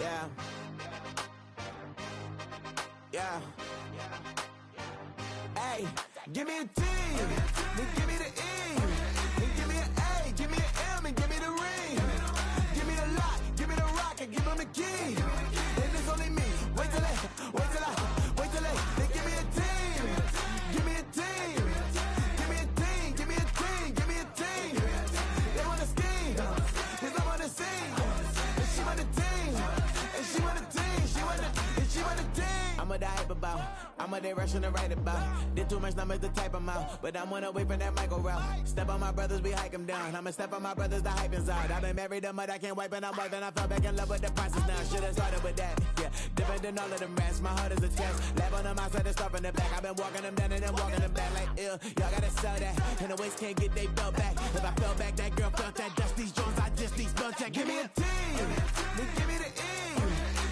Yeah. Yeah. Hey, give me a T, then give me the E, then give me an A, give me an M, and give me the ring. Give me the lock, give me the rock, and give them the key. And it's only me. Wait till they give me a team. Give me a team. Give me a team. Give me a team. Give me a team. They want to scheme, 'cause I want to sing. And she want a team. And she want a team. She want a team. I'm a die about. I'm a day rushing to write about. Did too much numbers to type them out. But I'm one away from that Michael route. Step on my brothers, we hike them down. I'ma step on my brothers, the hype is out. I've been married them, but I can't wipe it out more than I fell back in love with the process now. Should've started with that. Yeah, different than all of them rats. My heart is a test. Lab on them outside and stuff in the back. I've been walking them down and then walking them back like ill. Y'all gotta sell that. And the waist can't get they belt back. If I fell back, that girl felt that. Dust these Jones, I just these belt check. Give me a T, then give me the E,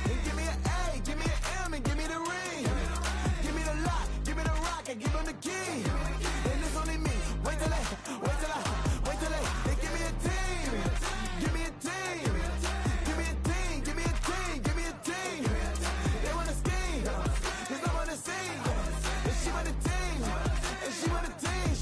then give me an A, give me an M, and give me the ring. Give me the lock, give me the rock, and give them the key. And it's only me. Wait till they give me a team. Give me a team. Give me a team. Give me a team. Give me a team. They wanna scheme, 'cause I wanna sing. And she want a team. And she want a team.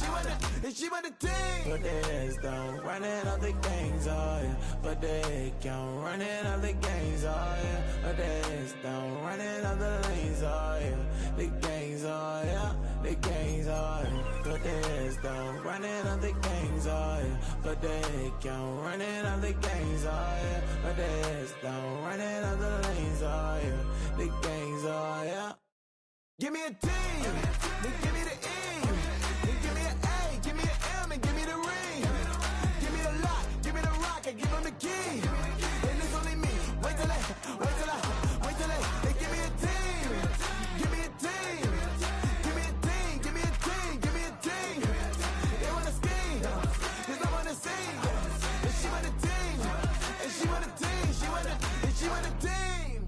She want a team. Put the heads down, running up the gangs, oh yeah. Put the head count, running up the gangs, oh yeah. Put the heads down, running up the lanes, oh yeah. The gangs, oh yeah. The gangs, oh yeah. Put the heads down, running up the gangs, oh yeah. Put the head count, running up the gangs, oh yeah. Put the heads down, running up the lanes, oh yeah. The gangs, oh yeah. Give me a T, then give me the E, then give me an A, give me an M, and give me the ring. Give me the lock, give me the rock, and give them the key. And it's only me. Wait till they give me a team. Give me a team. Give me a team. Give me a team. Give me a team. They wanna scheme, 'cause I wanna sing. And she want a team. And she want a team. She want a team.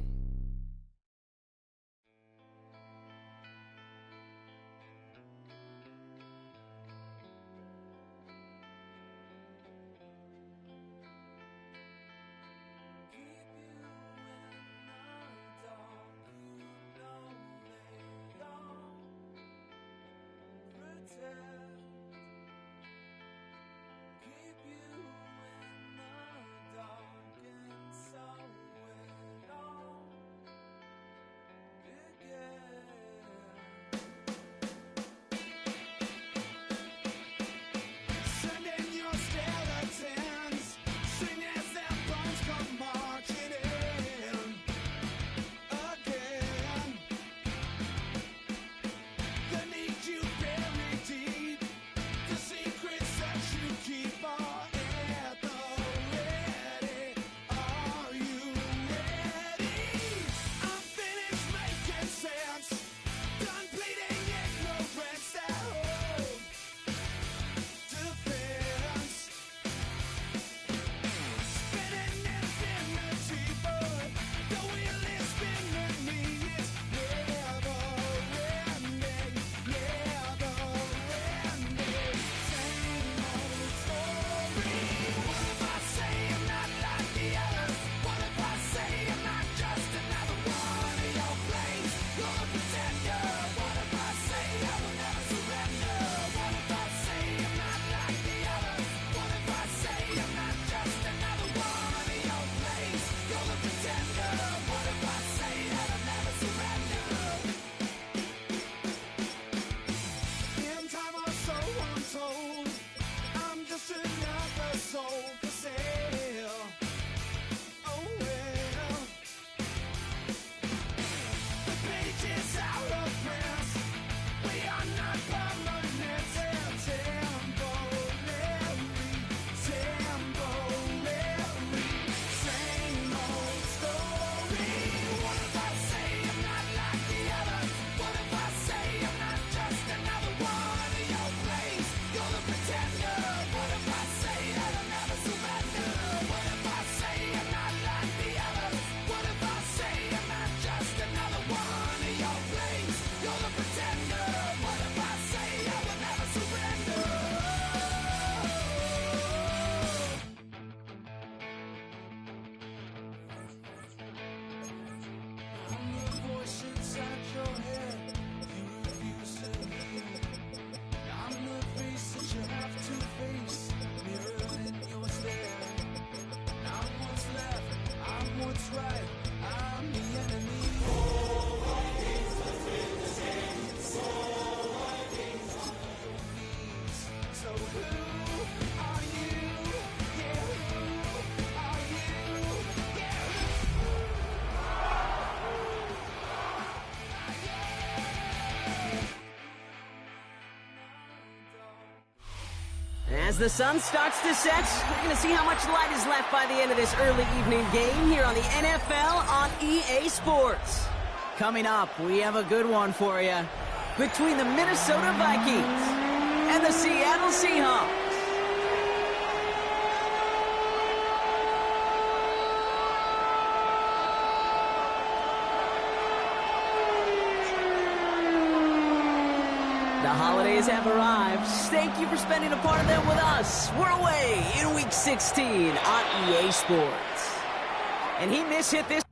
As the sun starts to set, we're going to see how much light is left by the end of this early evening game here on the NFL on EA Sports. Coming up, we have a good one for you. Between the Minnesota Vikings and the Seattle Seahawks. The holidays have arrived. Thank you for spending a part of them with us. We're away in Week 16 on EA Sports. And he mishit this.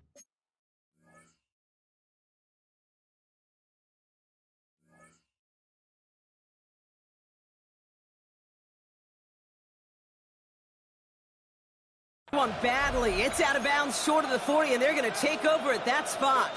One badly. It's out of bounds short of the 40, and they're going to take over at that spot.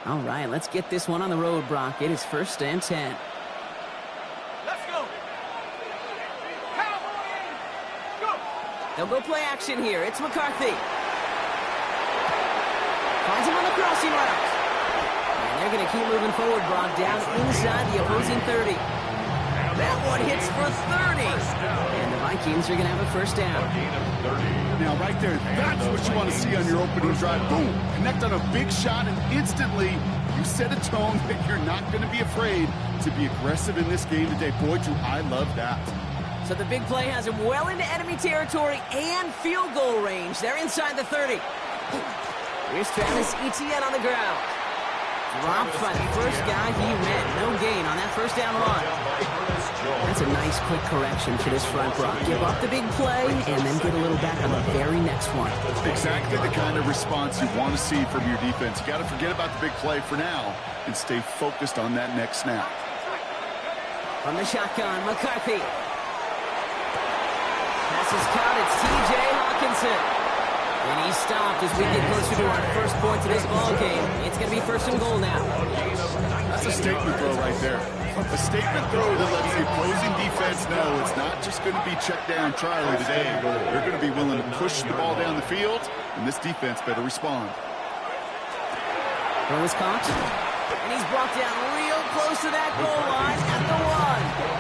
All right, let's get this one on the road, Brock. It is 1st and 10. Let's go. They'll go play action here. It's McCarthy. Finds him on the crossing route. And they're going to keep moving forward, Brock, down inside the opposing 30. That one hits for 30. And the Vikings are going to have a 1st down. Now, right there, that's what you want to see on your opening drive. Boom! Connect on a big shot, and instantly you set a tone that you're not going to be afraid to be aggressive in this game today. Boy, do I love that. So the big play has him well into enemy territory and field goal range. They're inside the 30. Here's Travis Etienne on the ground. Dropped by the first guy he met. No gain on that 1st down run. That's a nice quick correction for this front, Brock. Give up the big play and then get a little back on the very next one. Exactly the kind of response you want to see from your defense. You got to forget about the big play for now and stay focused on that next snap. From the shotgun, McCarthy. Pass is caught. It's T.J. Hawkinson. And he's stopped as we get closer to our first point of this ball game. It's going to be 1st and goal now. That's a statement throw right there. A statement throw that lets the opposing defense know it's not just going to be check down Charlie today. They're going to be willing to push the ball down the field, and this defense better respond. Throw is caught. And he's brought down real close to that goal line at the 1.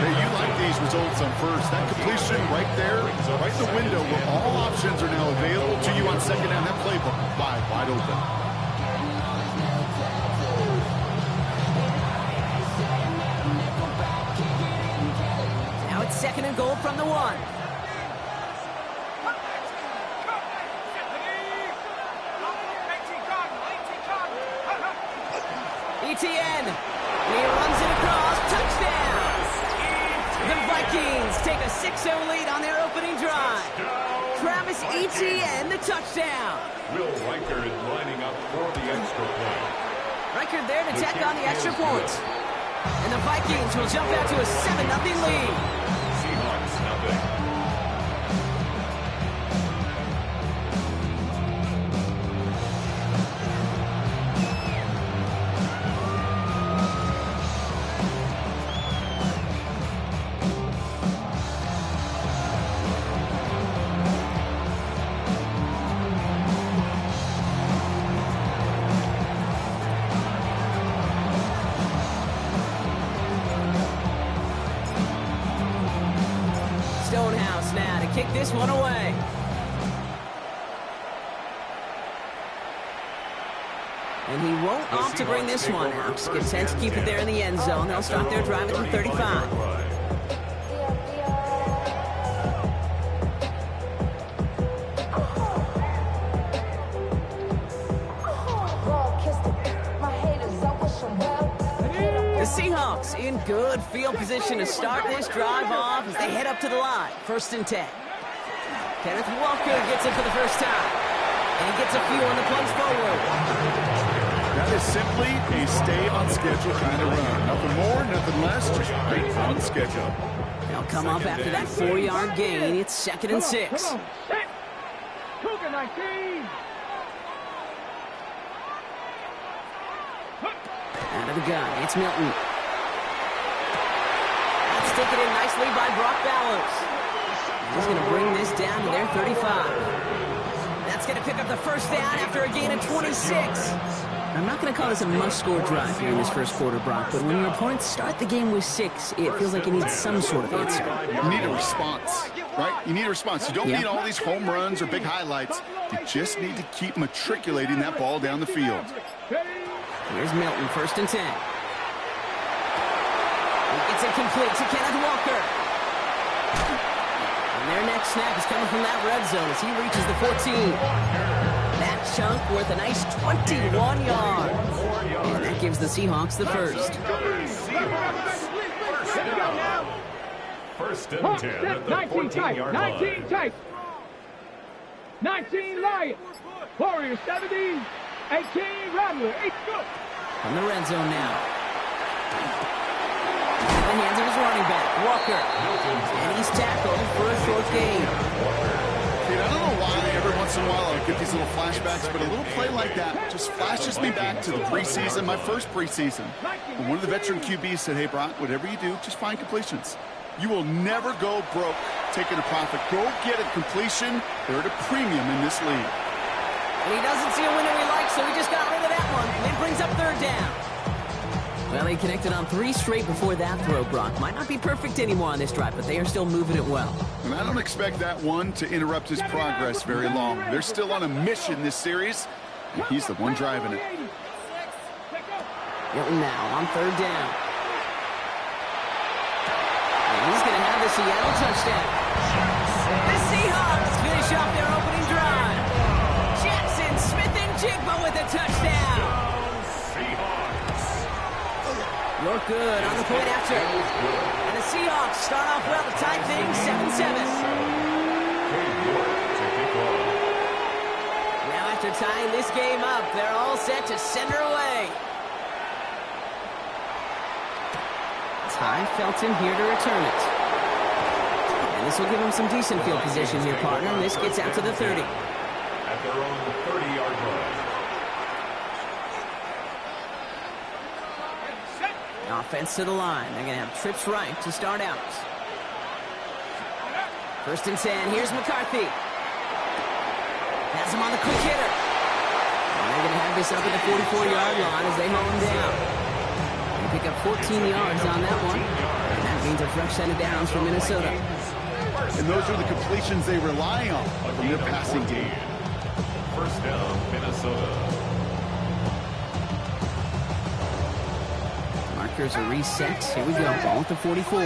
Hey, you like these results on first. That completion right there, right in the window where all options are now available to you on 2nd down. That playbook wide open. Now it's 2nd and goal from the 1. Etienne. He runs it across. Touchdown. The Vikings take a 6-0 lead on their opening drive. Travis Etienne, the touchdown. Will Riker is lining up for the extra point. Riker there to tack on the extra point. And the Vikings will jump out to a 7-0 lead. Seahawks nothing. Kick this one away. And he won't opt to bring this one out. Content to keep it there in the end zone. They'll start their drive at the 35. The Seahawks in good field position to start this drive off as they head up to the line. 1st and 10. Kenneth Walker gets it for the first time. And he gets a few on the punch forward. That is simply a stay on schedule kind of run. Nothing more, nothing less, just right on schedule. They'll come up after that 4-yard gain. It's 2nd and 6. Cougar 19. Out of the gun, it's Milton. Pass taken in nicely by Brock Bowers. He's going to bring this down to their 35. That's going to pick up the first down after a gain of 26. I'm not going to call this a must-score drive here in this first quarter, Brock, but when your opponents start the game with 6, it feels like you need some sort of answer. You need a response, right? You need a response. You don't need all these home runs or big highlights. You just need to keep matriculating that ball down the field. Here's Milton, 1st and 10. It's incomplete to Kenneth Walker. And their next snap is coming from that red zone as he reaches the 14. That chunk worth a nice 21 yards. And that gives the Seahawks the first. First and 10 at the 14-yard line. 19 tight. 19 Lions. Warriors 17. 18 Rattler. 8 go. From the red zone now. In the hands of his running back, Walker. And he's tackled for a short gain. Dude, I don't know why every once in a while I get these little flashbacks, but a little play like that just flashes me back to the preseason, my first preseason. And one of the veteran QBs said, hey, Brock, whatever you do, just find completions. You will never go broke taking a profit. Go get a completion. They're at a premium in this league. And he doesn't see a window he likes, so he just got rid of that one. And it brings up 3rd down. Well, he connected on 3 straight before that throw, Brock. Might not be perfect anymore on this drive, but they are still moving it well. And I don't expect that one to interrupt his progress very long. They're still on a mission this series, and he's the one driving it. Milton now on 3rd down. And he's going to have the Seattle touchdown. The Seahawks finish off their opening drive. Jackson Smith-Njigba with a touchdown. Look good on the point after. And the Seahawks start off well to tie things 7-7. Now after tying this game up, they're all set to send her away. Ty Felton here to return it. And this will give him some decent field position here, partner. And this gets out to the 30. At their own 30-yard line. Offense to the line. They're going to have trips right to start out. 1st and 10. Here's McCarthy. Has him on the quick hitter. And they're going to have this up at the 44-yard line as they mow him down. They pick up 14 yards on that one. And that means a fresh set of downs for Minnesota. And those are the completions they rely on from their passing game. 1st down, Minnesota. Markers are reset. Here we go. Ball at the 44.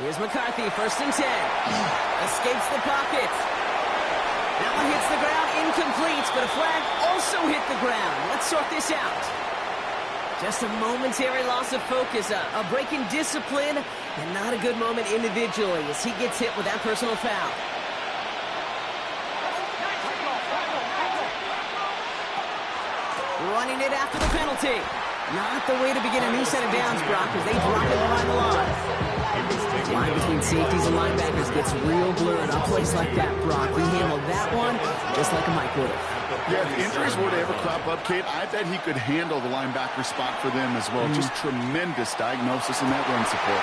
Here's McCarthy. 1st and 10. Escapes the pocket. That one hits the ground. Incomplete, but a flag also hit the ground. Let's sort this out. Just a momentary loss of focus. A break in discipline, and not a good moment individually as he gets hit with that personal foul. Running it after the penalty. Not the way to begin a new set of downs, Brock, as they drop it behind the line. The line between safeties and linebackers gets real blurred on plays like that, Brock. He handled that one just like a Mike would have. Yeah, if injuries were to ever crop up, Kate, I bet he could handle the linebacker spot for them as well. Just tremendous diagnosis in that run support.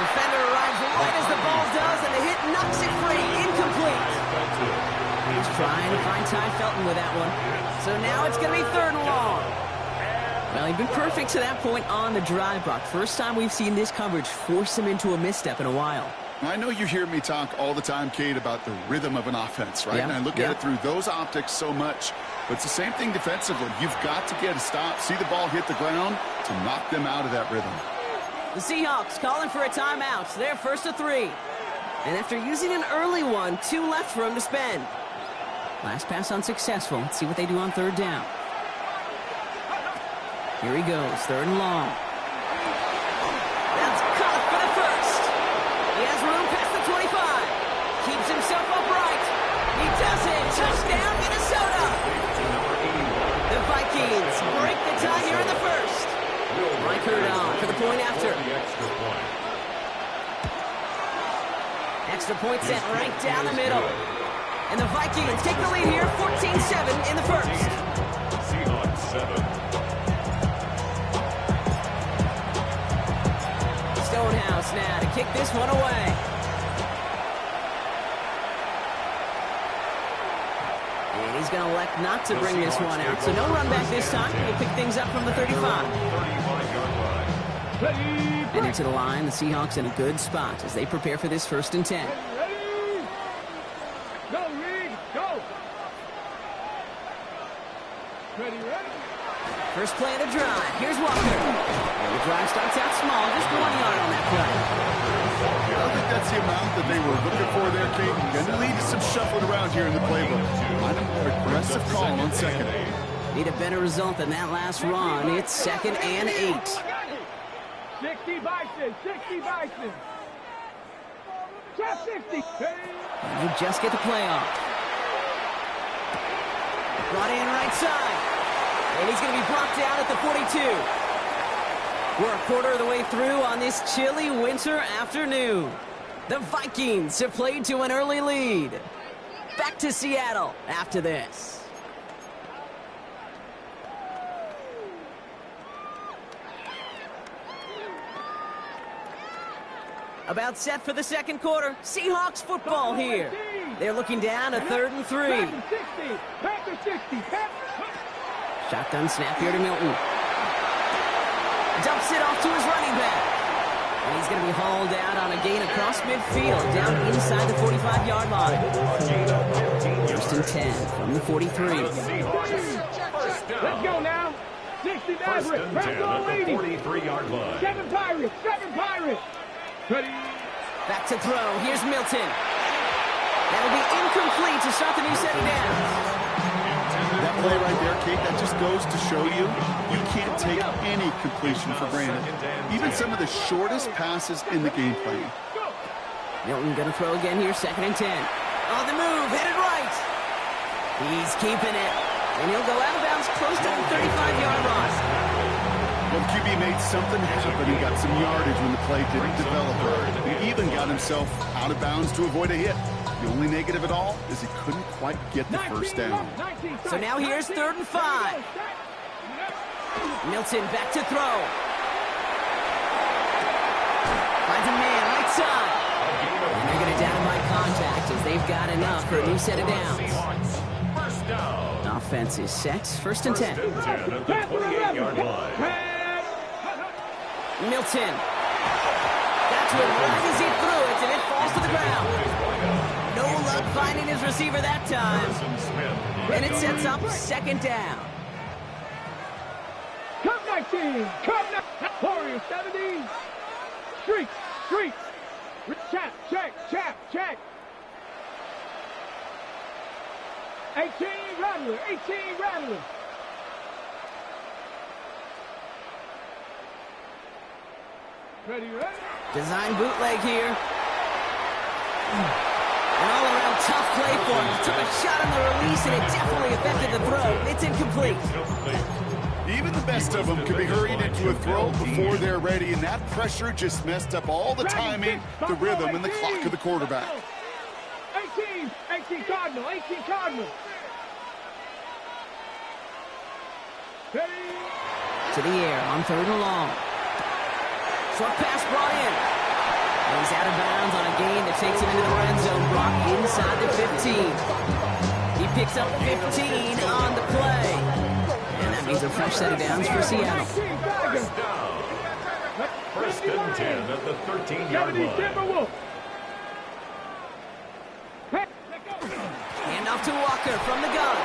Defender arrives right as the ball does, and the hit knocks it free. Incomplete. He's trying to find Ty Felton with that one. So now it's going to be 3rd and long. Well, he'd been perfect to that point on the drive, Brock. First time we've seen this coverage force him into a misstep in a while. I know you hear me talk all the time, Kate, about the rhythm of an offense, right? And I look at it through those optics so much. But it's the same thing defensively. You've got to get a stop, see the ball hit the ground to knock them out of that rhythm. The Seahawks calling for a timeout. They're 1st to 3. And after using an early one, 2 left for him to spend. Last pass unsuccessful. Let's see what they do on 3rd down. Here he goes, 3rd and long. That's caught for the first. He has room past the 25. Keeps himself upright. He does it. Touchdown, Minnesota. The Vikings break the tie here in the first. Mike on for the point after. Extra point set right down the middle. And the Vikings take the lead here, 14-7 in the first. Seahawks 7. Seahawks now to kick this one away. And he's going to elect not to bring this one out. So no run back this time. He'll pick things up from the 35. And into the line, the Seahawks in a good spot as they prepare for this 1st and 10. Go, Reed, go. Ready. First play of the drive. Here's Walker. And the drive starts out small, just 1 yard on that play. I don't think that's the amount that they were looking for there, Kate. Going to lead to some shuffling around here in the playbook. On a more aggressive call on 2nd. Need a better result than that last run. It's 2nd and 8. 60 Bison. Trap 60. And they just get the play off. Brought in right side. And he's going to be brought down at the 42. We're a quarter of the way through on this chilly winter afternoon. The Vikings have played to an early lead. Back to Seattle after this. About set for the 2nd quarter. Seahawks football here. They're looking down a 3rd and 3. Shotgun snap here to Milton. Dumps it off to his running back. And he's going to be hauled out on a gain across midfield, down inside the 45-yard line. 1st and 10 from the 43. Let's go now. 60 Maverick. Press on 43-yard line. 7 Pirates. Ready. Back to throw. Here's Milton. That'll be incomplete to start the new set of downs. That play right there, Kate, that just goes to show you can't take any completion for granted. Even some of the shortest passes in the game plan. Milton going to throw again here, 2nd and 10. On the move, headed right. He's keeping it. And he'll go out of bounds close to the 35-yard line. Well, the QB made something happen. He got some yardage when the play didn't develop right. He even got himself out of bounds to avoid a hit. The only negative at all is he couldn't quite get the 1st down. So now here's 3rd and 5. Milton back to throw. Finds a man right side. And they're going to down by contact as they've got enough for a new set of downs. Offense is set. 1st and 10. Milton. That's what right as he threw it, and it falls to the ground. No luck finding his receiver that time. And it sets up 2nd down. Come 19. Warrior 70. Streak. Check. 18 Rattler. Ready? Design bootleg here. An all-around tough play for him. Took a shot on the release, and it definitely affected the throw. It's incomplete. Even the best of them can be hurried into a throw before they're ready, and that pressure just messed up all the timing, the rhythm, and the clock of the quarterback. 18 Cardinal. Ready? To the air on 3rd and long. Short pass brought in. And he's out of bounds on a gain that takes him into the red zone. Brought inside the 15. He picks up 15 on the play. And that means a fresh set of downs for Seattle. 1st and 10 at the 13-yard line. Hand off to Walker from the gun.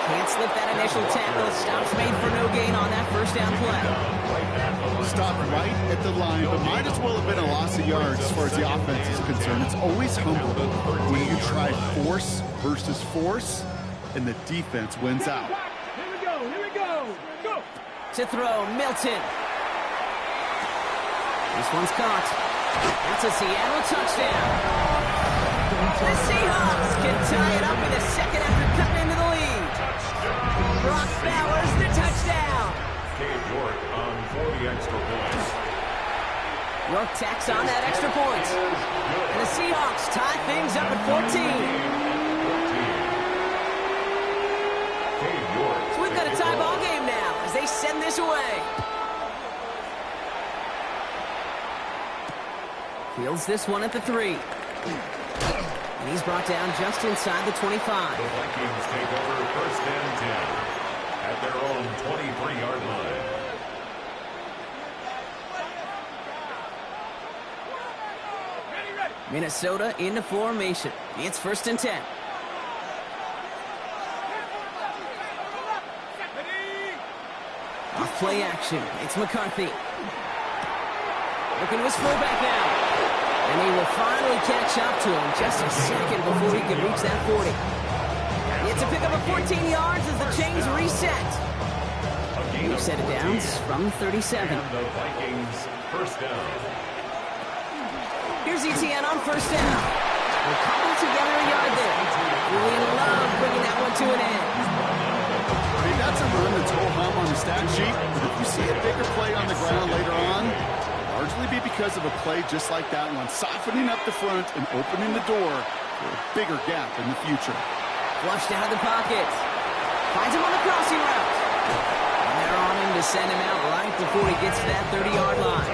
Can't slip that initial tackle. Stops made for no gain on that 1st down play. Stopped right at the line, but might as well have been a loss of yards as far as the offense is concerned. It's always humbling when you try force versus force, and the defense wins out. Here we go. To throw, Milton. This one's caught. That's a Seattle touchdown. The Seahawks can tie it up in a second after cutting into the lead. Brock Bowers, the touchdown. Cade York on for the extra point. York tacks on that extra point. And the Seahawks tie things up at 14. So we've got a tie ball game now as they send this away. Fields this one at the 3. And he's brought down just inside the 25. The Vikings take over first and 10 at their own 23-yard line. Minnesota into formation. It's first and 10. Off play action. It's McCarthy. Looking to his fullback now. And he will finally catch up to him just a second before he can reach that 40. It's a pickup of 14 yards as the chains reset. New set of downs from 37. The Vikings first down. Here's ETN on first down. We'll cobble together a yard there. Really love bringing that one to an end. I mean, that's a run that's ho-hum on the stat sheet, but if you see a bigger play on the ground later on, largely be because of a play just like that one, softening up the front and opening the door for a bigger gap in the future. Flushed out of the pocket. Finds him on the crossing route. And they're on him to send him out right before he gets to that 30-yard line.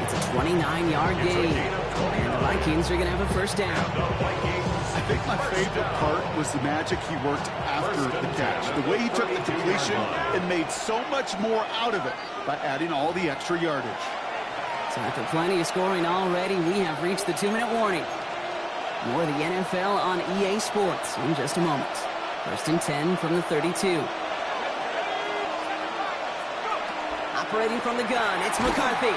It's a 29-yard gain. And the Vikings are going to have a first down. I think my favorite part was the magic he worked after the catch. The way he took the completion and made so much more out of it by adding all the extra yardage. So after plenty of scoring already, we have reached the 2-minute warning. More of the NFL on EA Sports in just a moment. First and 10 from the 32. Operating from the gun, it's McCarthy.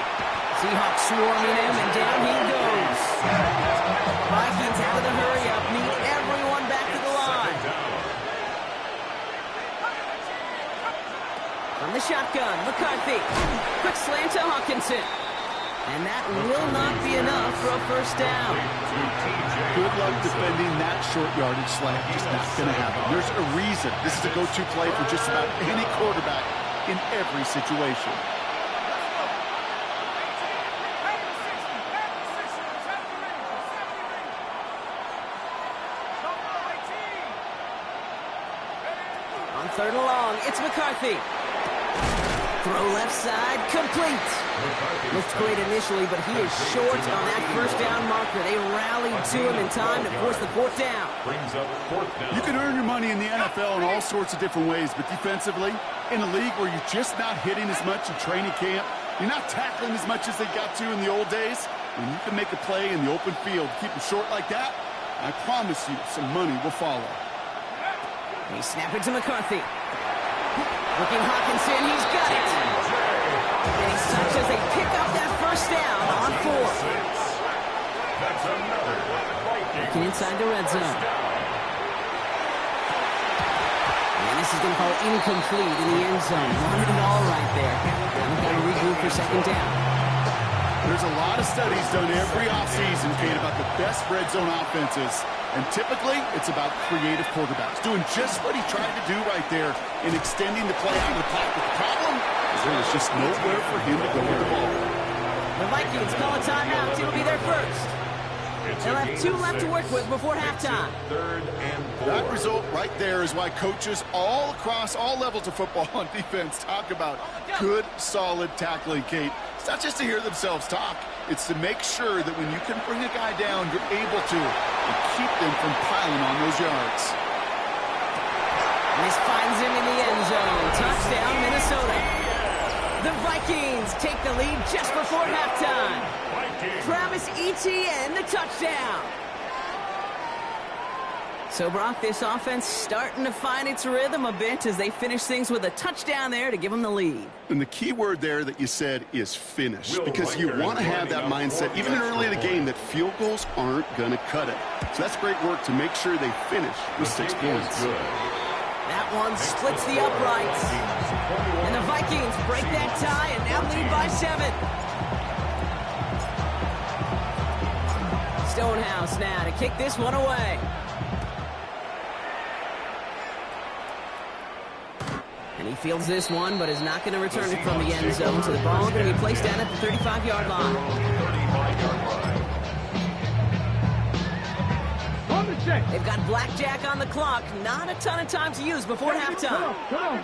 Seahawks swarming him, and down he goes. Vikings out of the hurry-up, need everyone back to the line. From the shotgun, McCarthy. Quick slant to Hawkinson. And that will not be enough for a first down. Good luck defending that short yardage slant. Just not going to happen. There's a reason this is a go-to play for just about any quarterback in every situation. On third and long, it's McCarthy. Throw left side, complete. Looked great initially, but he is short on that first down marker. They rallied to him in time to force the fourth down. Brings up fourth down. You can earn your money in the NFL in all sorts of different ways, but defensively, in a league where you're just not hitting as much in training camp, you're not tackling as much as they got to in the old days, when you can make a play in the open field, keep them short like that, I promise you some money will follow. He snapped it to McCarthy. Looking Hawkinson, he's got it. And he sucks as they pick up that first down on 4. That's another Viking. Looking inside the red zone. And this is going to fall incomplete in the end zone. Running it all right there. Now we've got to regroup for second down. There's a lot of studies done every offseason, Kate, about the best red zone offenses. And typically, it's about creative quarterbacks, doing just what he tried to do right there in extending the play out of the pocket. The problem is there was just nowhere for him to go with the ball. The Vikings call a timeout. It'll be their first. They'll have 2 left to work with before halftime. Third and 4. That result right there is why coaches all across all levels of football on defense talk about good, solid tackling, Kate. It's not just to hear themselves talk. It's to make sure that when you can bring a guy down, you're able to and keep them from piling on those yards. This finds him in the end zone. Touchdown, Minnesota. The Vikings take the lead just before halftime. Travis Etienne, the touchdown. So, Brock, this offense starting to find its rhythm a bit as they finish things with a touchdown there to give them the lead. And the key word there that you said is finish, because you want to have that mindset, even early in the game, that field goals aren't going to cut it. So that's great work to make sure they finish with 6 points. That one splits the uprights. And the Vikings break that tie and now lead by 7. Stonehouse now to kick this one away. And he fields this one, but is not going to return it from the end zone. So the ball going to be placed down at the 35-yard line. They've got blackjack on the clock. Not a ton of time to use before halftime. Come on.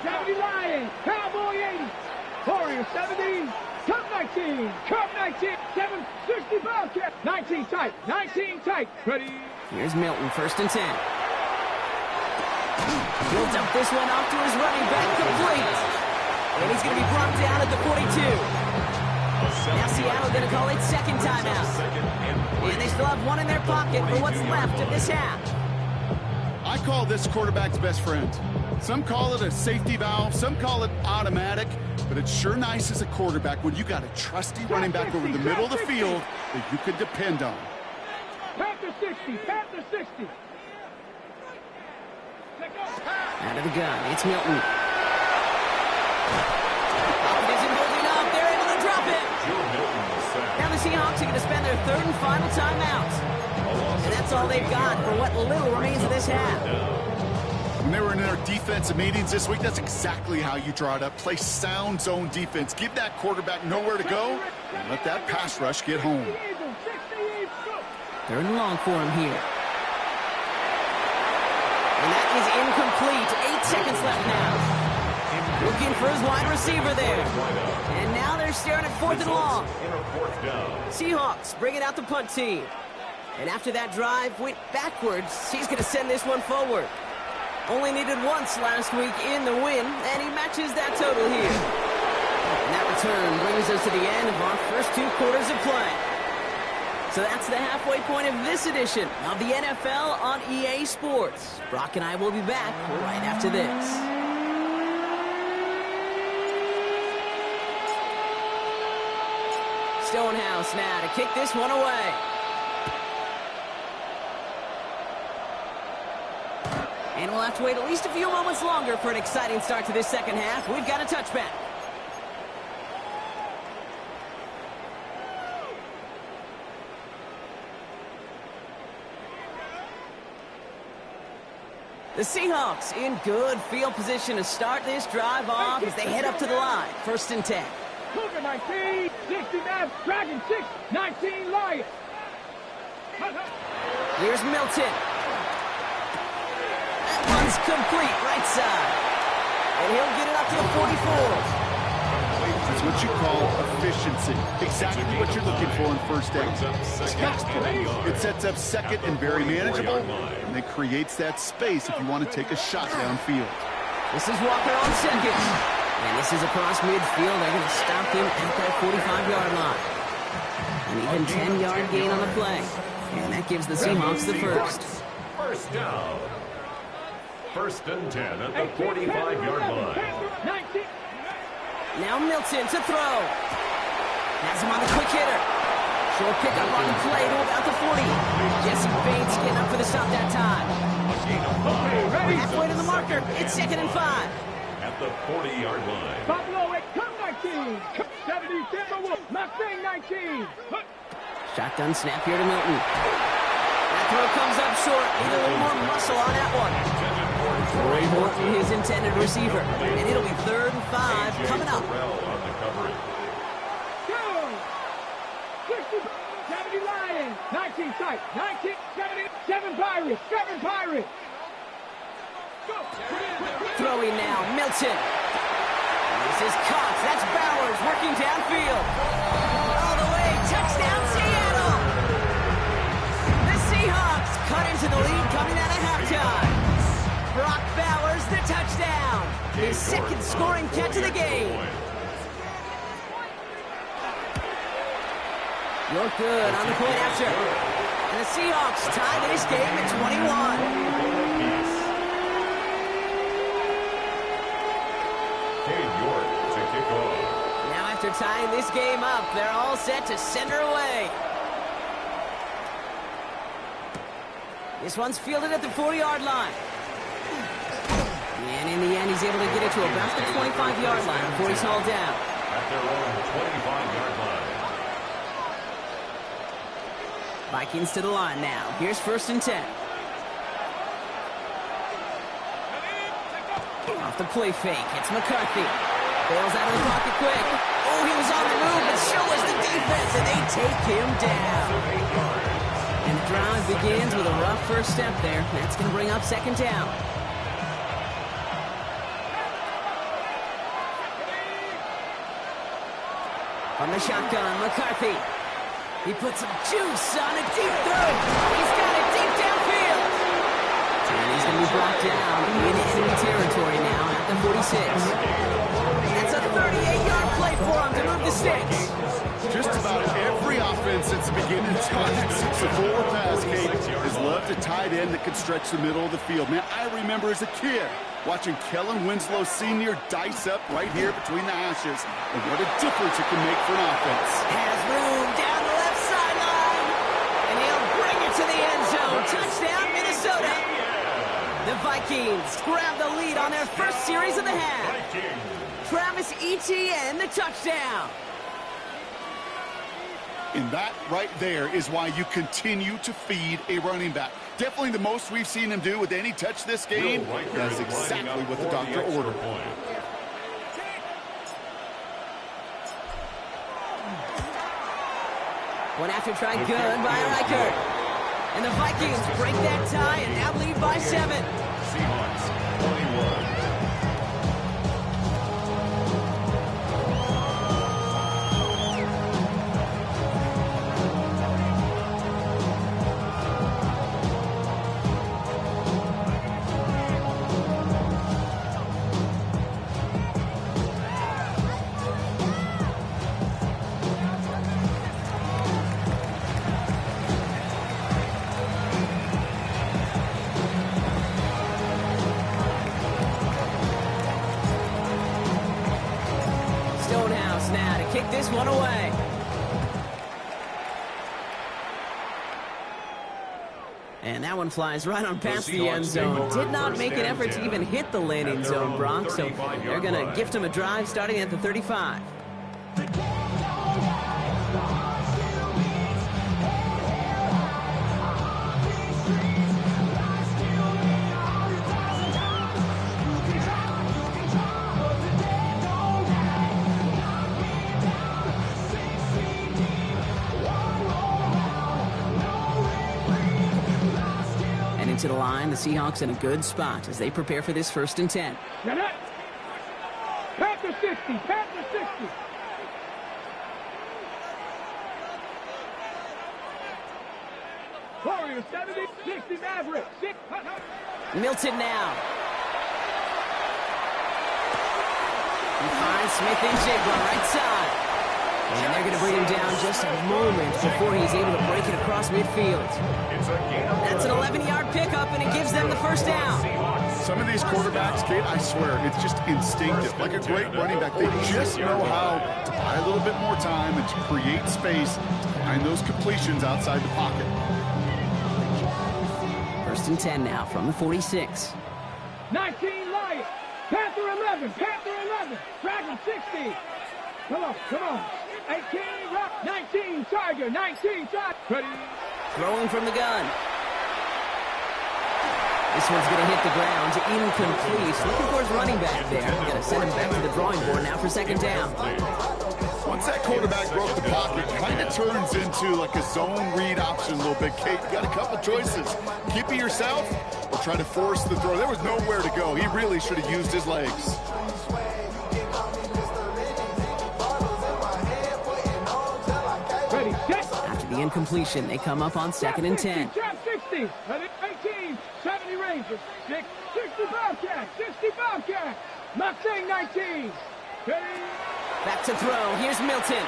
70 Lions, Cowboy 80. Warrior 70. Cup 19. Cup 19. 760 Bobcat. 19 tight. 19 tight. Ready. Here's Milton, 1st and 10. He'll dump this one off to his running back, complete. And he's going to be brought down at the 42. Now Seattle going to call it 2nd timeout. And they still have one in their pocket for what's left of this half. I call this quarterback's best friend. Some call it a safety valve, some call it automatic, but it's sure nice as a quarterback when you got a trusty running back over the middle of the field that you can depend on. Panther 60. Panther 60. Out of the gun, it's Milton. Offense isn't holding up. They're able to drop it. Now the Seahawks are going to spend their 3rd and final timeout. And that's all they've got for what little remains of this half. When they were in their defensive meetings this week, that's exactly how you draw it up. Play sound zone defense. Give that quarterback nowhere to go, and let that pass rush get home. 3rd and long for him here. And that is incomplete. 8 seconds left now. Looking for his wide receiver there. And now they're staring at 4th and long. Seahawks bringing out the punt team. And after that drive went backwards, he's going to send this one forward. Only needed once last week in the win, and he matches that total here. And that return brings us to the end of our first 2 quarters of play. So that's the halfway point of this edition of the NFL on EA Sports. Brock and I will be back right after this. Stonehouse now to kick this one away. And we'll have to wait at least a few moments longer for an exciting start to this 2nd half. We've got a touchback. The Seahawks in good field position to start this drive off as they head up to the line. 1st and 10. Cougar 19. 69. Dragon 6. 19 Lion. Here's Milton. That one's complete, right side. And he'll get it up to the 44. That's what you call efficiency. Exactly what you're looking for in 1st down. Textbook. It sets up 2nd and very manageable, and it creates that space if you want to take a shot downfield. This is Walker on 2nd. And this is across midfield. They're going to stop him at that 45-yard line. An even 10-yard gain on the play. And that gives the Seahawks the 1st. 1st down. 1st and 10 at the 45-yard line. Now Milton to throw. Has him on the quick hitter. Short pickup on the play to about the 40. Jesse Bates getting up for the stop that time. Halfway to the marker. It's 2nd and 5. At the 40-yard line. Buffalo at Cup 19. Cup 70. Timberwolves. Mustang 19. Shotgun snap here to Milton. That throw comes up short. Need a little more muscle on that one. Ray Horton, his intended receiver. And it'll be 3rd and 5 coming up. On the coverage. 70 Lions. 19 tight. 19, 70, 7 Pirates. 7 Pirates. Throwing now, Milton. This is Cox. That's Bowers working downfield. All the way. Touchdown, Seattle. The Seahawks cut into the lead coming out of halftime. Brock Bowers, the touchdown. His 2nd scoring catch of the game. You're good on the point after. And the Seahawks tie this game at 21. Now after tying this game up, they're all set to send her away. This one's fielded at the 40-yard line. And in the end, he's able to get it to about the 25-yard line before he's hauled down. At their own 25-yard line. Vikings to the line now. Here's 1st and 10. Off the play fake. It's McCarthy. Bails out of the pocket quick. Oh, he was on the move, but so was the defense, and they take him down. And the drive begins with a rough first step there. That's going to bring up 2nd down. From the shotgun, McCarthy. He puts some juice on a deep throw. He's got it deep downfield. And he's going to be brought down in enemy territory now at the 46. That's a 38-yard play for him to move the sticks. Just about every offense since the beginning of time, since the forward pass, Kate, has loved a tight end that could stretch the middle of the field. Man, I remember as a kid watching Kellen Winslow Sr. dice up right here between the hashes, and what a difference it can make for an offense. Has room down the left sideline, and he'll bring it to the end zone. Touchdown, Minnesota. The Vikings grab the lead on their first series of the half. Travis Etienne, the touchdown. And that right there is why you continue to feed a running back. Definitely the most we've seen him do with any touch this game. That's exactly what the doctor ordered. One after try good by Reichert. And the Vikings break that tie and now lead by 7. Seahawks 21. Now to kick this one away. And that one flies right on past the end zone. Did not make an effort to even hit the landing zone, Brock. So they're going to gift him a drive starting at the 35. To the line, the Seahawks in a good spot as they prepare for this 1st and 10. Panther 60, Panther 60. Warriors 70, 60 Maverick. Milton now. He finds Smith and Jigba right side. And they're going to bring him down just a moment before he's able to break it across midfield. That's an 11-yard pickup, and it gives them the 1st down. Some of these quarterbacks, Kate, I swear, it's just instinctive. Like a great running back, they just know how to buy a little bit more time and to create space to find those completions outside the pocket. 1st and 10 now from the 46. 19 Lions. Panther 11, Panther 11. Dragon 60. Come on. 18 Rock. 19 Tiger, 19 Tiger. Ready. Throwing from the gun. This one's going to hit the ground. Incomplete. Looking for his running back there. Going to send him back to the drawing board now for 2nd down. Once that quarterback broke the pocket, kind of turns into like a zone read option a little bit. Kate, you got a couple choices. Keep it yourself or try to force the throw. There was nowhere to go. He really should have used his legs. After the incompletion, they come up on 2nd and 10. 60, 18, 70 Rangers, 60 Bobcats, 60 Bobcats, Mustang 19. Back to throw, here's Milton.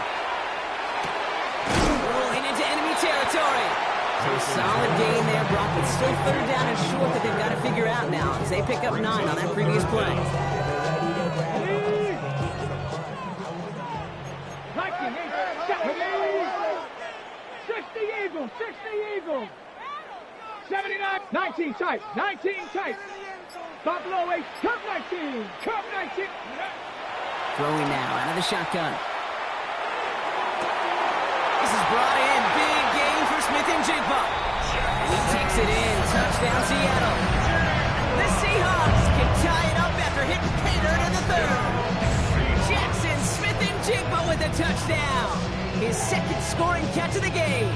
Rolling into enemy territory. So a solid gain there, Brock, but still 3rd down and short that they've got to figure out now as they pick up 9 on that previous play. Viking 60 Eagles. 79, 19 tight, 19 tight. Buffalo 8, Cup 19. Throwing now out of the shotgun. This is brought in. Big gain for Smith and Jigba. And he takes it in. Touchdown, Seattle. The Seahawks can tie it up after hitting pay dirt in the 3rd. Jackson Smith and Jigba with a touchdown. His 2nd scoring catch of the game.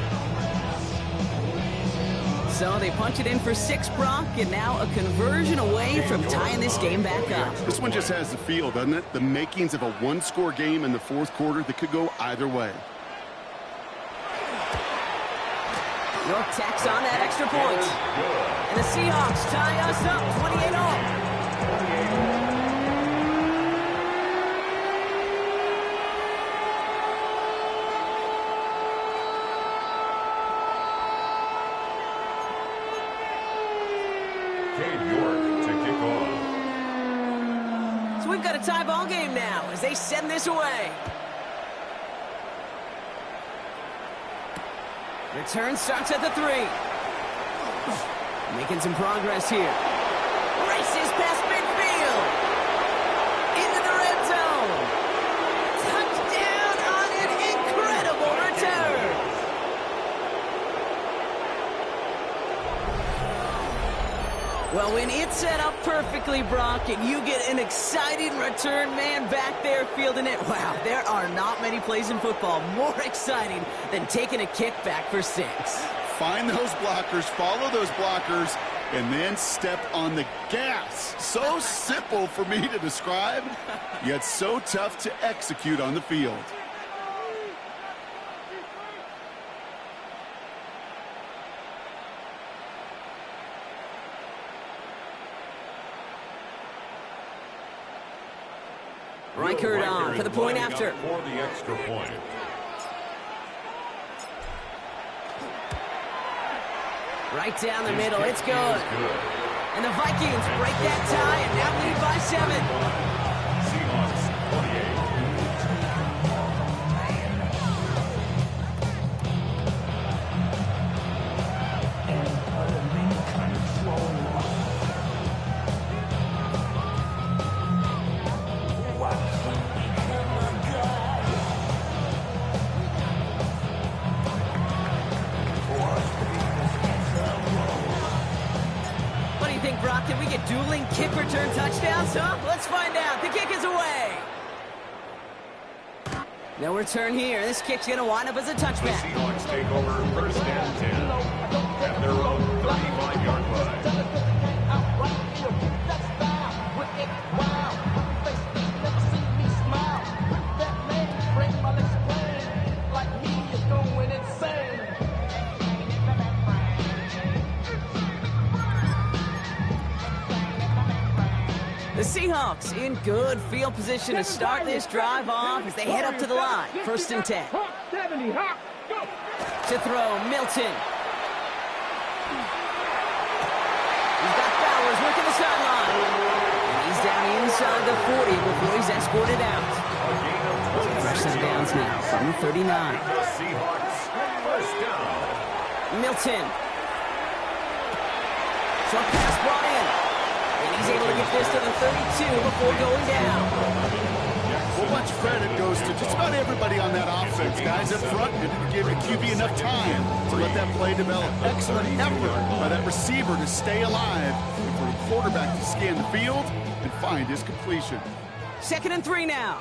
So they punch it in for 6, Brock, and now a conversion away from tying this game back up. This one just has the feel, doesn't it? The makings of a one-score game in the fourth quarter that could go either way. York tacks on that extra point. And the Seahawks tie us up 28-all. So we've got a tie ball game now as they send this away. Return starts at the 3. Making some progress here. Races past midfield. Into the red zone. Touchdown on an incredible return. Well, when it's set up perfectly, Brock, and you get an exciting return man back there fielding it, wow, there are not many plays in football more exciting than taking a kickback for 6. Find those blockers, follow those blockers, and then step on the gas. So simple for me to describe, yet so tough to execute on the field. Reichert on for the point after. For the extra point. Right down the middle, it's good. And the Vikings break that tie and now lead by 7. Seahawks 28. Brock, can we get dueling kick return touchdowns, huh? Let's find out. The kick is away. No return here. This kick's going to wind up as a touchback. The Seahawks take over first and 10 at their own 35-yard line. The Seahawks in good field position to start this drive off as they head up to the line. First and 10. 70, hop, go. To throw, Milton. He's got Bowers working the sideline. And he's down inside the 40 before he's escorted out. Fresh set downs now from the 39. Seahawks first down. Milton. Short pass brought in. And he's able to get this to the 32 before going down. Well, much credit goes to just about everybody on that offense. Guys up front didn't give the QB enough time to let that play develop. Excellent effort by that receiver to stay alive and for the quarterback to scan the field and find his completion. 2nd and 3 now.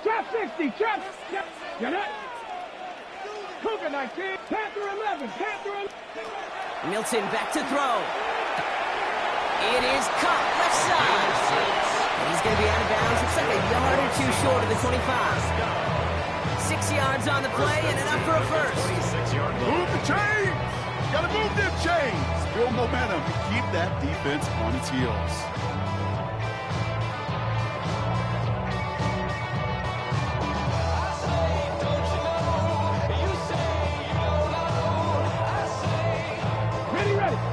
Trap 60, trap. Get it? Cougar 19, Panther 11, Panther 11. Milton back to throw. It is caught left side. And he's going to be out of bounds. Looks like a yard or 2 short of the 25. 6 yards on the play and enough for a first. Move the chains! Gotta move them chains! Build momentum to keep that defense on its heels.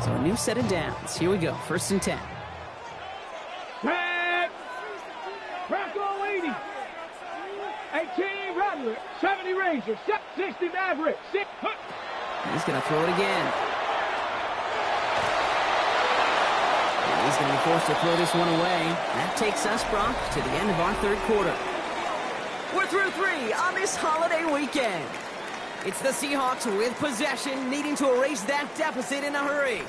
So a new set of downs. Here we go. 1st and 10. Back. Crack all 80. 18 Rattler. 70 Ranger. 60 Maverick. 6. He's going to throw it again. And he's going to be forced to throw this one away. That takes us, Brock, to the end of our 3rd quarter. We're through 3 on this holiday weekend. It's the Seahawks with possession, needing to erase that deficit in a hurry.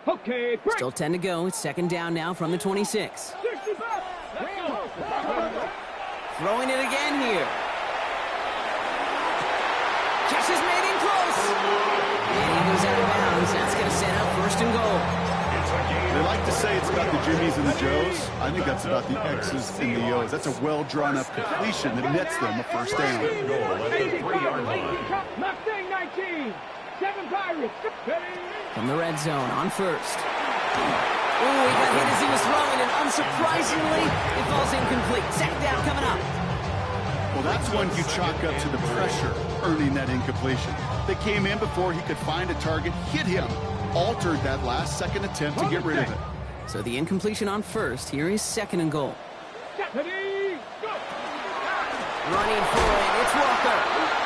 Okay, break. Still 10 to go. It's second down now from the 26. 65. Throwing it again here. Catch is made in close. And he goes out of bounds. That's going to set up first and goal. They like to say it's about the Jimmies and the Joes. I think that's about the X's and the O's. That's a well-drawn-up completion that nets them a first down. Mustang 19. 7 Pirates. From the red zone on first. Oh, he got hit as he was throwing, and unsurprisingly, it falls incomplete. Second down coming up. Well, that's one you chalk up to the pressure earning that incompletion. They came in before he could find a target, hit him, altered that last-second attempt to get rid of it. So the incompletion on first. Here is second and goal. Running for it, it's Walker.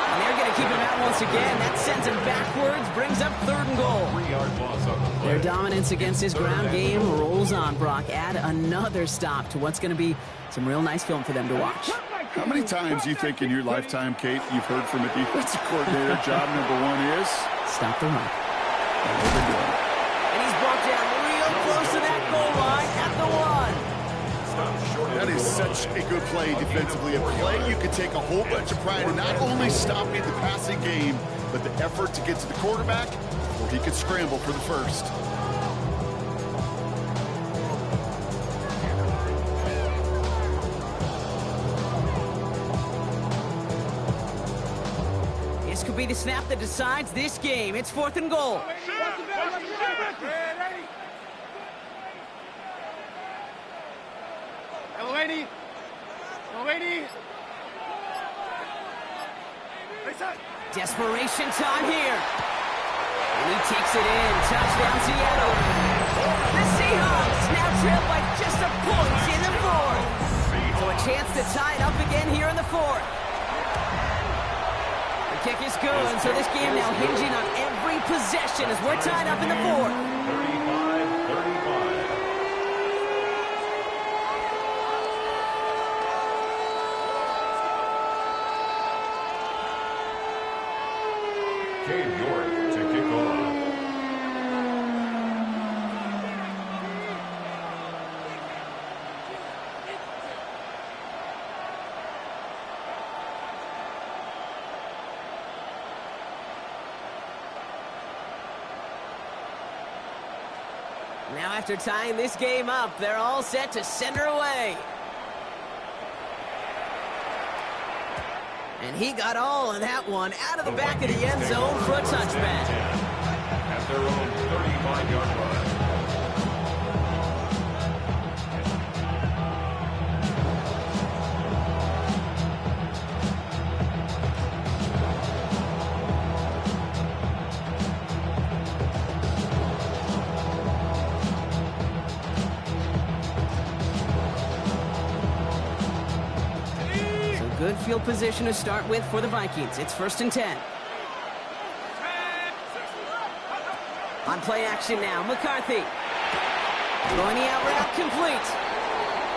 And they're going to keep him out once again. That sends him backwards, brings up third and goal. 3-yard loss on the play. Their dominance against this ground game rolls on, Brock. Add another stop to what's going to be some real nice film for them to watch. How many times do you think in your lifetime, Kate, you've heard from a defensive coordinator, job number one is? Stop the run. And And he's brought down real close to that goal line at the 1. that is such a good play defensively. A play you could take a whole bunch of pride in not only stopping the passing game, but the effort to get to the quarterback where he could scramble for the first. This could be the snap that decides this game. It's fourth and goal. Desperation time here. And he takes it in. Touchdown, Seattle. The Seahawks now trail by just a point in the fourth. So a chance to tie it up again here in the fourth. The kick is good, so this game now hinging on every possession as we're tied up in the fourth. 35-35. Cade York to kick off. Now after tying this game up, they're all set to send her away. And he got all of that one out of the back of the end zone for a touchback. At their own 35-yard line. Good field position to start with for the Vikings. It's first and 10. On play action now, McCarthy. Throwing the out route complete.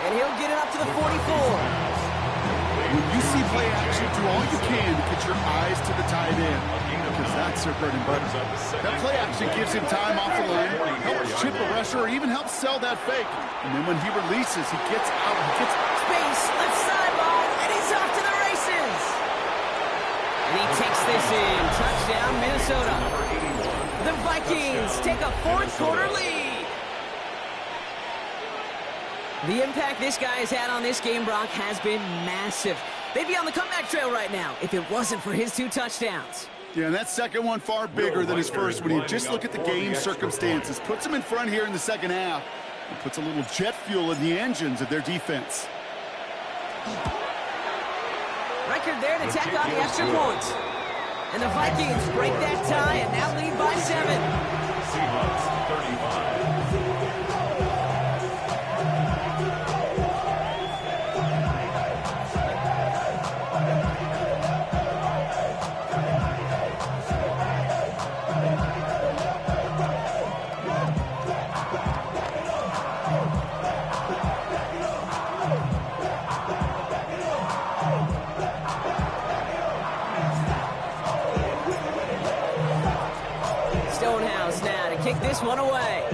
And he'll get it up to the 44. When you see play action, do all you can to get your eyes to the tight end, because that's their bread and butter. That play action gives him time off the line, helps chip a rusher, or even helps sell that fake. And then when he releases, he gets out, he gets Space, left sideline, and he's off to the races. And he takes this in. Touchdown, Minnesota. The Vikings take a fourth-quarter lead. The impact this guy has had on this game, Brock, has been massive. They'd be on the comeback trail right now if it wasn't for his 2 touchdowns. Yeah, and that second one far bigger than his first when you just look at the game circumstances. Puts him in front here in the second half. And puts a little jet fuel in the engines of their defense. Record there to tack on the extra points. And the Vikings break that tie and now lead by 7. Seahawks 35. kick this one away.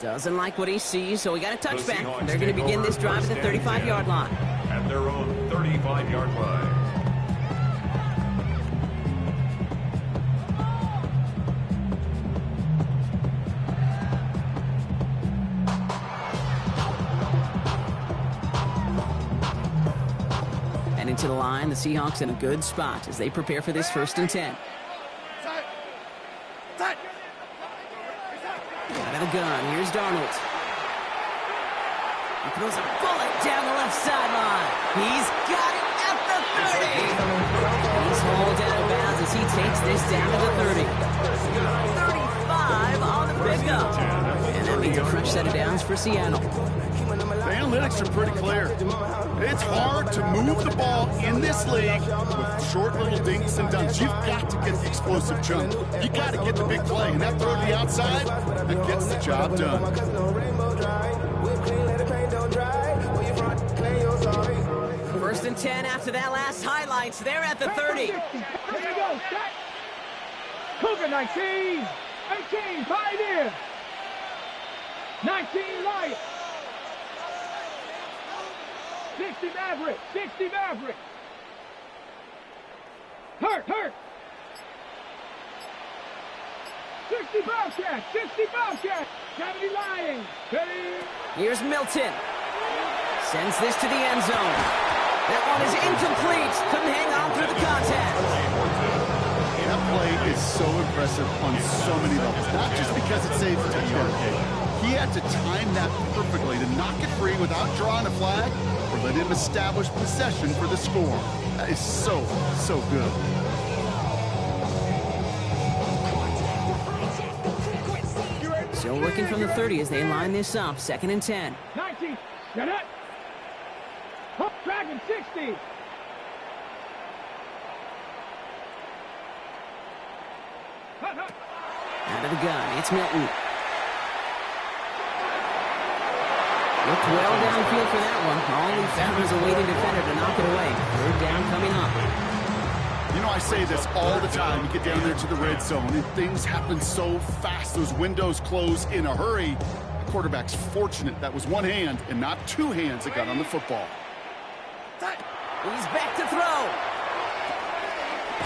Doesn't like what he sees, so he got a touchback. They're going to begin this drive at the 35-yard line. At their own 35-yard line. And into the line, the Seahawks in a good spot as they prepare for this 1st and 10. Out of the gun, here's Darnold. He throws a bullet down the left sideline. He's got it at the 30. He's hauled out of bounds as he takes this down to the 30. 35 on the pickup. And that means a fresh set of downs for Seattle. The analytics are pretty clear. It's hard to move the ball in this league with short little dinks and dunks. You've got to get the explosive jump. You got to get the big play. And that throw to the outside, that gets the job done. 1st and 10 after that last highlights. They're at the 30. Here we go. Set. Cougar 19. 18. Pioneer. 19 Lions. 60 Maverick. 60 Maverick. Hurt. 60 Bobcat. 60 Bobcat. 70 Lions. 30. Here's Milton. Sends this to the end zone. That one is incomplete. Couldn't hang on through the contact. That play is so impressive on so many levels. Not just because it saves a touchdown. He had to time that perfectly to knock it free without drawing a flag or let him establish possession for the score. That is so good. Still working from the 30 as they line this up. 2nd and 10. 19. Get it. Hook Dragon 60. Out of the gun, it's Milton. Looked well downfield for that one. All he found was a waiting defender to knock it away. 3rd down coming up. You know, I say this all the time. You get down there to the red zone, and things happen so fast. Those windows close in a hurry. The quarterback's fortunate that was one hand and not two hands that got on the football. He's back to throw.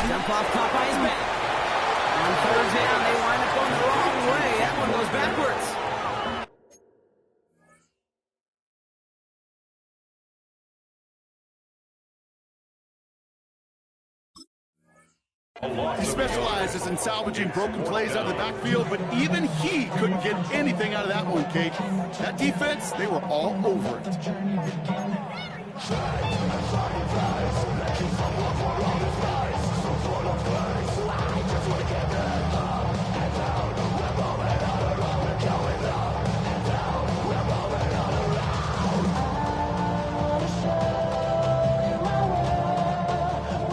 Jump off caught by his back. On 3rd down, they wind up going the wrong way. That one goes backwards. He specializes in salvaging broken plays out of the backfield, but even he couldn't get anything out of that one, Kate. That defense, they were all over it.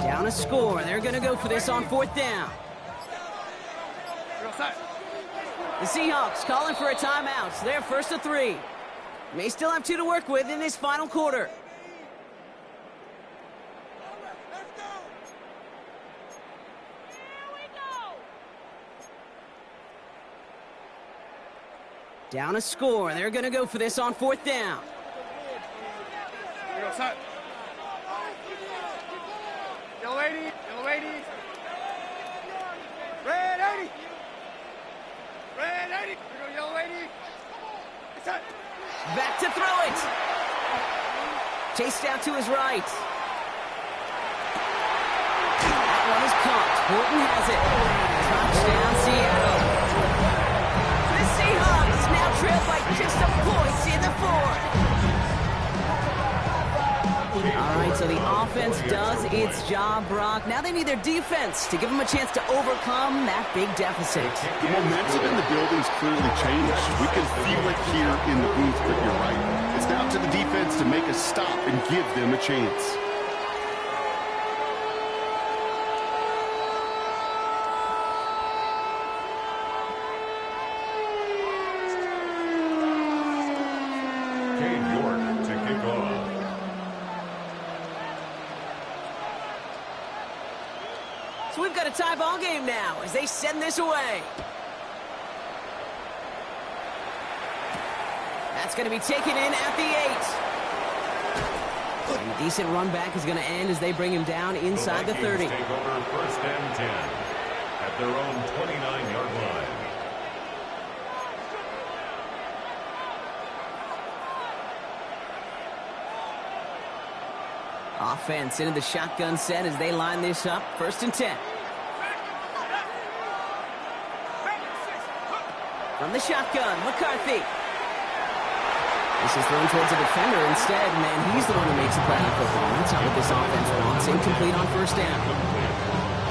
Down a score. They're going to go for this on 4th down. The Seahawks calling for a timeout. So they're 1st and 3. May still have 2 to work with in this final quarter. Down a score. They're going to go for this on 4th down. Yellow 80. Red 80. Red 80. Here we go, yellow 80. Back to throw it. Chased out to his right. That one is caught. Horton has it. Touchdown, Seattle. The Seahawks now trail by just a point in the 4th. All right, so the offense does its job, Brock. Now they need their defense to give them a chance to overcome that big deficit. The momentum in the building's clearly changed. We can feel it here in the booth, but you're right. It's now to the defense to make a stop and give them a chance. So we've got a tie ball game now as they send this away. That's going to be taken in at the 8. And a decent run back is going to end as they bring him down inside the 30. Take over first and 10 at their own 29-yard line. Offense into the shotgun set as they line this up. First and 10. From the shotgun, McCarthy. This is thrown towards a defender instead. Man, he's the one who makes the play on football. That's not what this offense wants. Incomplete on first down.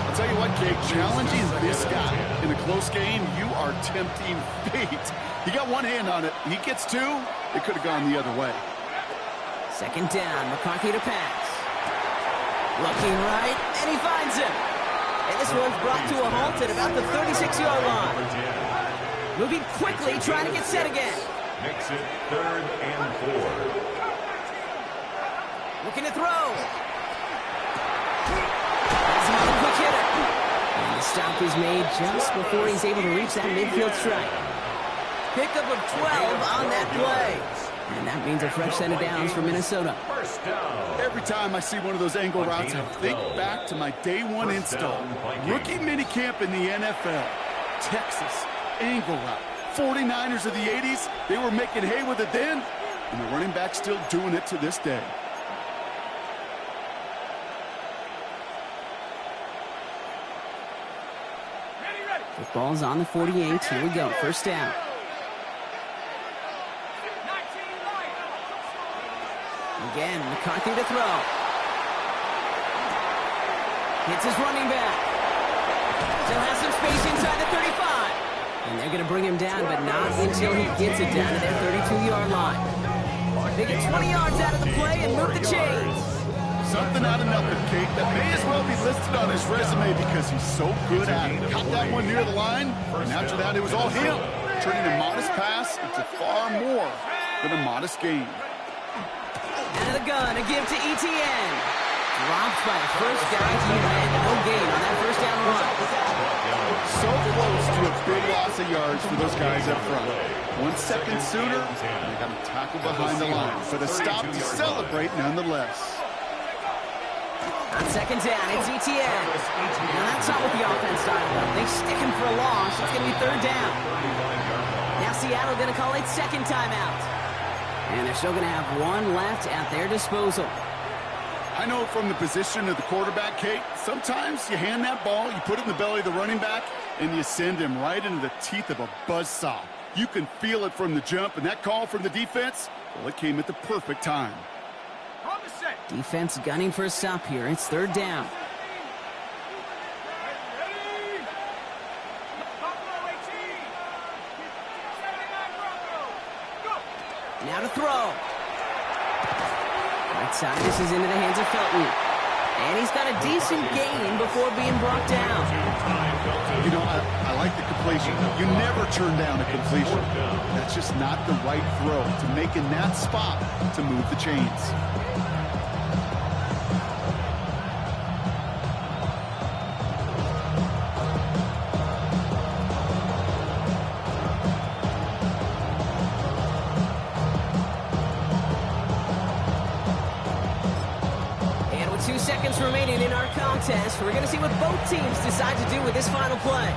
I'll tell you what, Kate, challenging this guy in a close game, you are tempting fate. He got one hand on it. He gets two. It could have gone the other way. Second down, McCarthy to pass. Looking right, and he finds him. And this one's brought to a halt at about the 36-yard line. Moving quickly, trying to get set again. Makes it 3rd and 4. Looking to throw. That's another quick hitter. And the stop is made just before he's able to reach that midfield strike. Pickup of 12 on that play. And that means a fresh set of downs for Minnesota. First down. Every time I see one of those angle routes, I think back to my day one install. Rookie minicamp in the NFL. Texas, angle route. 49ers of the 80s, they were making hay with it then, and the running back's still doing it to this day. Football's on the 48. Here we go. First down. Again, McCarthy to throw. Hits his running back. Still has some space inside the 35. And they're going to bring him down, but not until he gets it down to their 32-yard line. They get 20 yards out of the play and move the chains. Something out of nothing, Kate, that may as well be listed on his resume because he's so good at it. Caught that one near the line, and after that, it was all him. Turning a modest pass into far more than a modest gain. Out of the gun, a give to ETN. Dropped by the first guy to land. No gain on that first down run. So close to a big loss of yards for those guys up front. 1 second sooner, they got a tackle behind the line. But a stop to celebrate nonetheless. On second down, it's ETN. Now that's not what the offense started with. They stick him for a loss. It's going to be third down. Now Seattle going to call it second timeout. And they're still going to have one left at their disposal. I know from the position of the quarterback, Kate, sometimes you hand that ball, you put it in the belly of the running back, and you send him right into the teeth of a buzzsaw. You can feel it from the jump, and that call from the defense, well, it came at the perfect time. Defense gunning for a stop here. It's third down. Now to throw. Right side, this is into the hands of Felton. And he's got a decent gain before being brought down. You know, I like the completion. You never turn down a completion. That's just not the right throw to make in that spot to move the chains. Remaining in our contest. We're going to see what both teams decide to do with this final play.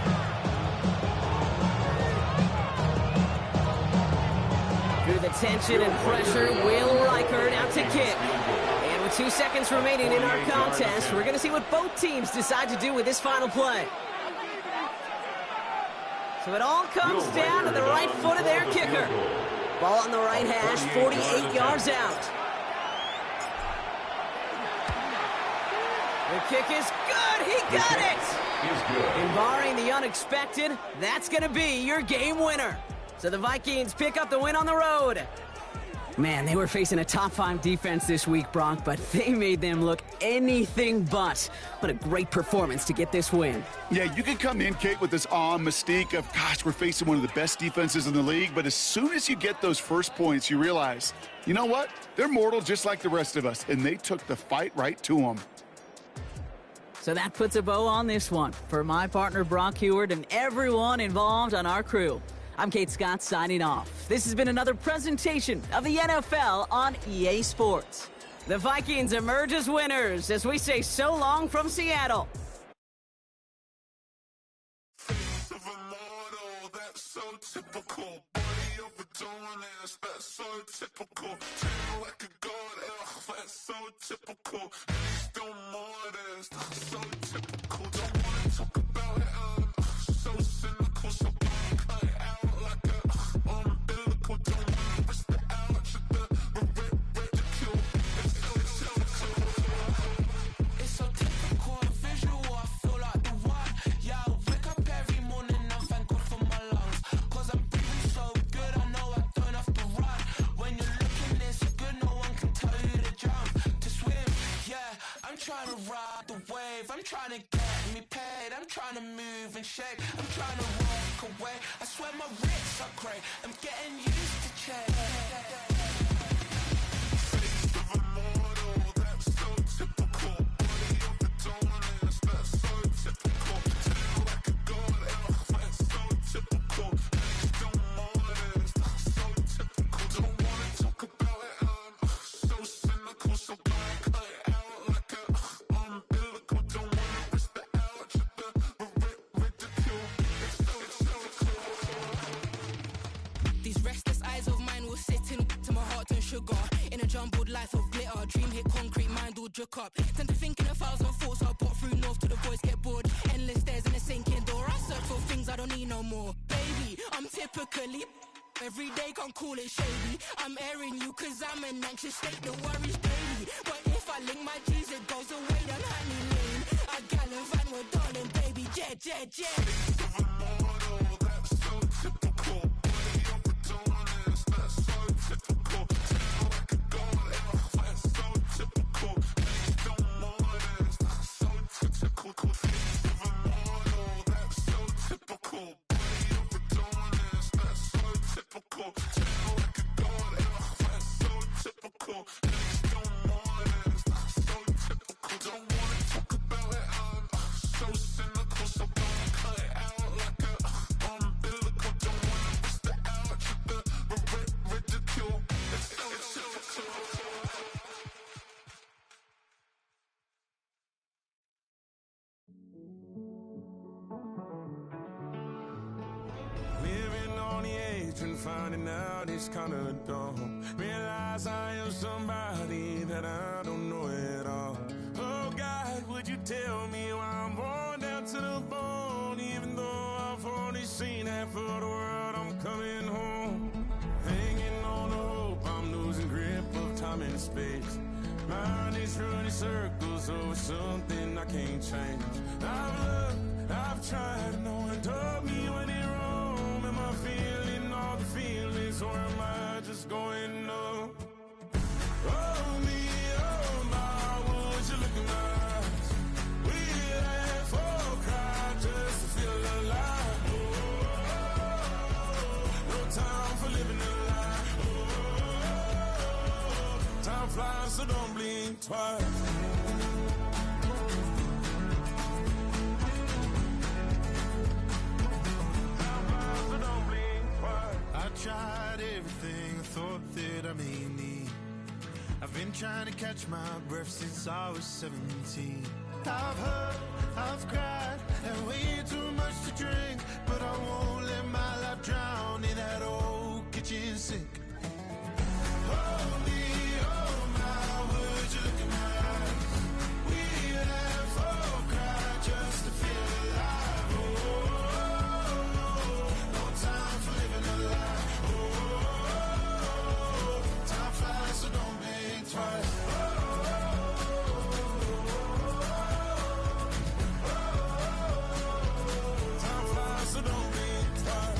Through the tension and pressure, Will Riker now to kick. And with 2 seconds remaining in our contest, we're going to see what both teams decide to do with this final play. So it all comes down to the right foot of their kicker. Ball on the right hash, 48 yards out. The kick is good. He got it. And barring the unexpected, that's going to be your game winner. So the Vikings pick up the win on the road. Man, they were facing a top 5 defense this week, Brock, but they made them look anything but. What a great performance to get this win. Yeah, you can come in, Kate, with this awe and mystique of, gosh, we're facing one of the best defenses in the league, but as soon as you get those first points, you realize, you know what? They're mortal just like the rest of us, and they took the fight right to them. So that puts a bow on this one. For my partner Brock Heward and everyone involved on our crew, I'm Kate Scott signing off. This has been another presentation of the NFL on EA Sports. The Vikings emerge as winners as we say so long from Seattle. Face of a model, that's so typical. Body of Adonis, that's so typical. Tail like a god, that's so typical. Still modest, so typical. Don't wanna talk about it, so cynical. So cut it out like a umbilical. Don't wanna risk the ouch of the ridicule. It's so typical, the visual, I feel like the one. Yeah, I wake up every morning, I'm thankful for my lungs. Cause I'm breathing so good, I know I don't have to run. When you're looking this good, no one can tell you to jump, to swim. Yeah, I'm trying to ride the wave, I'm trying to get me paid, I'm trying to move and shake, I'm trying to walk away. I swear my wrists are great, I'm getting used to change. Face of a model, that's so typical. Body of Adonis, that's so typical. Tail like a god, that's so typical. Still modest, so typical. Don't wanna talk about it, so cynical. So cut it out like a umbilical. Don't wanna risk the ouch of the ridicule. These restless eyes of mine will sit in to my heart and sugar. In a jumbled life of glitter, dream hit concrete, mind all jerk up. Tend to think in 1,000 thoughts, I'll put through north till the voice get bored. Endless stairs in a sinking door, I search for things I don't need no more. Baby, I'm typically every day, can't call it shady. I'm airing you cause I'm an anxious state, the worries daily. But if I link my G's, it goes away down honey lane. I gallivant with darling, baby, jet, jet, jet. Face of a model, that's so typical. Body of Adonis, that's so typical. Tail like a god, that's so typical. Still modest, so typical. Face of a model, that's so typical. Body of Adonis, that's so typical. Tail like a god, that's so typical. Still modest, so typical. Don't wanna talk about it, so cynical. So cut it out like a umbilical. Don't wanna risk the ouch of the ridicule. It's so typical. Living on the edge and finding out it's kinda dumb. Realize I am somebody that I don't know at all. Oh God, would you tell me why I'm worn down to the bone? Even though I've only seen half of the world, I'm coming home. Hanging on the hope, I'm losing grip of time and space. Mind is running circles over something I can't change. I've looked, I've tried, no one told me when it wrong. Am I feeling all the feelings, or am I just going up? Oh me, oh my, would you look in my eyes? We laugh or cry just to feel alive. Oh, no time for living a lie. Oh, time flies, so don't blink twice. I tried everything I thought that I may need. I've been trying to catch my breath since I was 17. I've hurt, I've cried, had way too much to drink, but I won't let my life drown in that old kitchen sink. Oh me, oh my, would you look in my eyes? We laugh or cry just to feel alive. Oh, no time for living a lie. Oh, time flies, so don't blink twice. Time flies, so don't blink twice.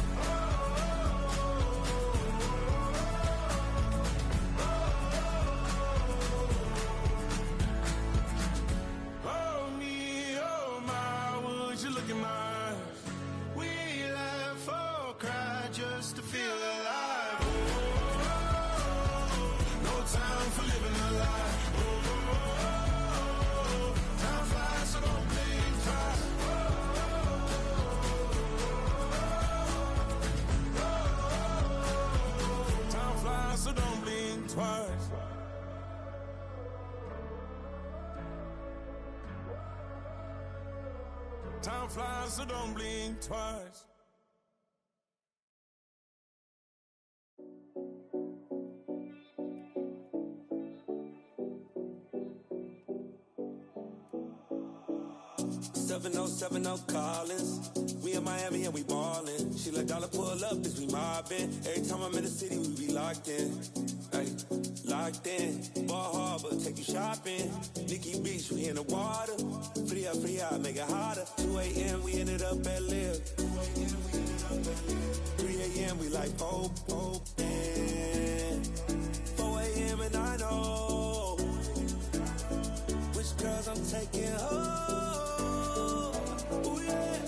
Time flies, so don't blink twice. Seven oh 70 Collins. We in Miami and we ballin'. She let dollar pull up, bitch, we mobbin'. Every time I'm in the city, we be locked in. Ay, locked in. Ball Harbor, take you shopping. Nikki Beach, we in the water. Fria, fria, make it hotter. 2 a.m., we ended up at Live. 3 a.m., we like Pope. 4 a.m. and I know which girls I'm taking home. Ooh, yeah.